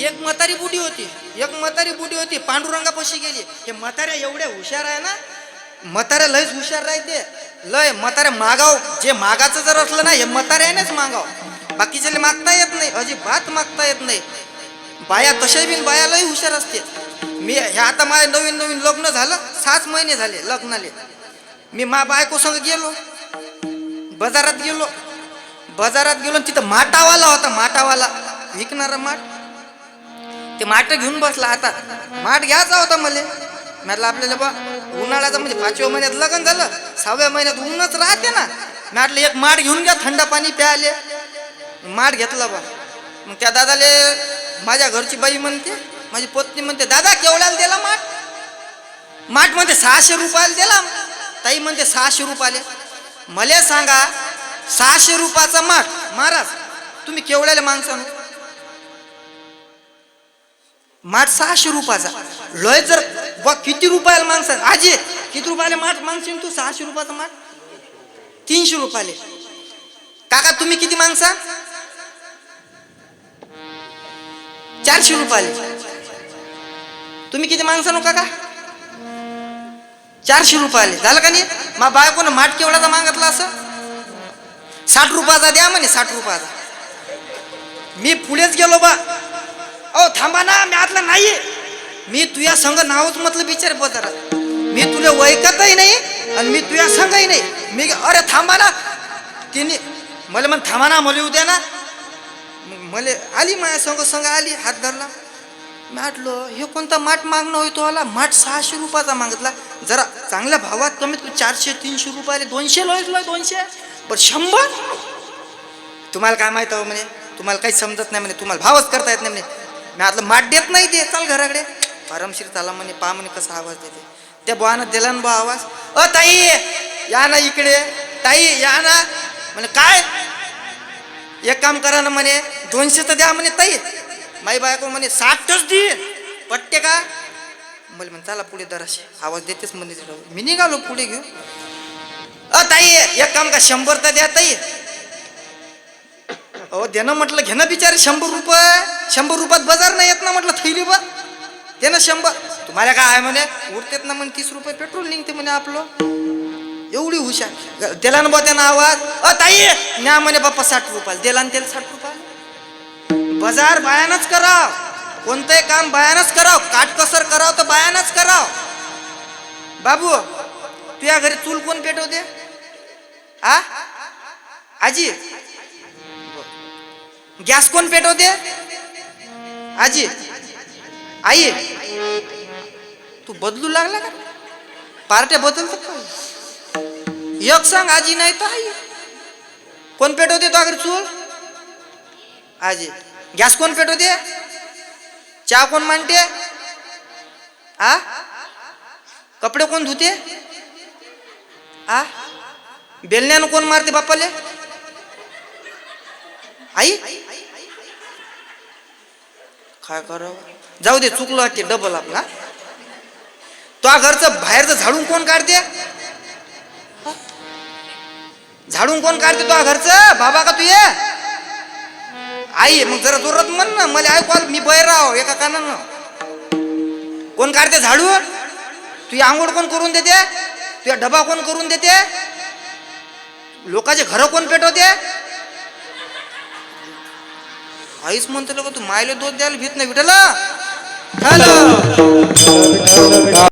एक म्हातारी बुडी होती पांडुरंगापाशी गेली. हे म्हाताऱ्या एवढ्या हुशार आहे ना, म्हाताऱ्या लयच हुशार राहते. लय म्हाताऱ्या मागाव, जे मागाचं जर असलं ना, हे म्हाताऱ्यानेच मागाव. बाकीच्याला मागता येत नाही, अजिबात मागता येत नाही. बाया तशा बिन बाया लय हुशार असते. मी हे आता माझे नवीन लग्न झालं, 6 महिने झाले लग्नाले. मी बायको संग गेलो, बाजारात गेलो तिथं माटावाला होता, माटावाला विकणारा माठ. ते माठ घेऊन बसला. आता माठ घ्यायचा होता मला. म्हटलं आपल्याला बा उन्हाळ्याचं म्हणजे 5व्या महिन्यात लग्न झालं, 6व्या महिन्यात ऊनच राहते ना. म्हटलं एक माठ घेऊन घ्या, थंड पाणी प्यायले. माठ घेतला बा. मग त्या दादाले माझ्या घरची बाई म्हणते, माझी पत्नी म्हणते, दादा केवढ्याला दिला माठ? माठ म्हणते 600 रुपयाला दिला. ताई म्हणते 600 रुपयाले. मला सांगा 600 रुपयाचा माठ महाराज तुम्ही केवढ्याला मागसा? माठ 600 रुपयाचा. लय जर बा किती रुपयाला मागसा? आजी किती रुपयाला माठ मागशील तू? 600 रुपयाचा माठ 300 रुपयाले. काका तुम्ही किती मागसा? 400 रुपयाले. तुम्ही किती मागसा नो काका? 400 रुपयाले. झालं का नाही? मा बायकोनं माठ केवढ्याचा मागितला? असं 60 रुपयाचा द्या म्हणे, 60 रुपयाचा. मी पुढेच गेलो बा. ओ थांबा ना, मी आतला नाही. मी तुझ्या संग नावच म्हटलं बिचारे बाजारात. मी तुला वैकतही नाही आणि मी तुझ्या संगही नाही. मी अरे थांबा ना. तिने मला म्हण थांबा ना, मला येऊ द्या ना. मला आली माझ्या संग आली, हात धरला. म्हटलं हे कोणता माठ मागणं होय तो आला? माठ 600 रुपयाचा मागितला. जरा चांगल्या भावात कमीत कमी 400-300 रुपयाले. 200 लोय 200 पण 100. तुम्हाला काय माहित हो म्हणे, तुम्हाला काही समजत नाही म्हणे, तुम्हाला भावच करता येत नाही म्हणे. मी आतलं माठ देत नाही ते. चाल घराकडे. आरामशीर चाला म्हणे, पा म्हणे कसा आवाज देते. त्या बुवानं दिला ना बा आवाज. ताई या ना इकडे, ताई या ना. म्हणे काय? एक काम करा ना म्हणे, 200 तर द्या म्हणे. ताई माई बायको म्हणे 60च दे पट्टे का? मला म्हणे चला पुढे दराशे आवाज देतेच म्हणे. मी निघालो पुढे घेऊन. ताई एक काम का 100 तर द्या ताई. देणं म्हटलं घेणं बिचारे 100 रुपये. 100 रुपयात बाजार नाही येत ना म्हटलं. थैली बा देणं 100. तुम्हाला काय आहे म्हणे, उरतेत ना म्हणे 30 रुपये पेट्रोल निघते म्हणे आपलं. एवढी हुशार. दिला ना बा त्यानं आवाज. ताई न्या म्हणे बाप्पा 60 रुपयाला. दिला ना त्याला 60 रुपयाला. बाजार बायानच कराव, कोणतंही काम बायानच कराव, काटकसर कराव तर बायानच कराव. बाबू तुझ्या घरी चूल कोण पेटवते? आजी. गॅस कोण पेटवते? आजी. आई तू बदलू लागला का? पार्ट्या बदलतात का? एक सांग आजी नाही तर आई. कोण पेटवते तो घरी चूल? आजी. गॅस कोण पेटवते? चहा कोण मांडते? कपडे कोण धुते? बेलण्यानं कोण मारते बापाले? आई. काय करावं? जाऊ दे, चुकलं वाटते डबल आपला. तो घरचं बाहेरचं झाडून कोण काढते? झाडून कोण काढते तो घरचं? बाबा का तू ये? आई. मग जरा जोरात म्हण ना, मला ऐकू आलं. मी बाहेर राहो एका कानानं. कोण काढते झाडू? तुझी आंघोळ कोण करून देते? तुझ्या डबा कोण करून देते? लोकांचे घर कोण पेटवते? आईच म्हणते लोक तू मायले दोष द्यायला भीत नाही. विठला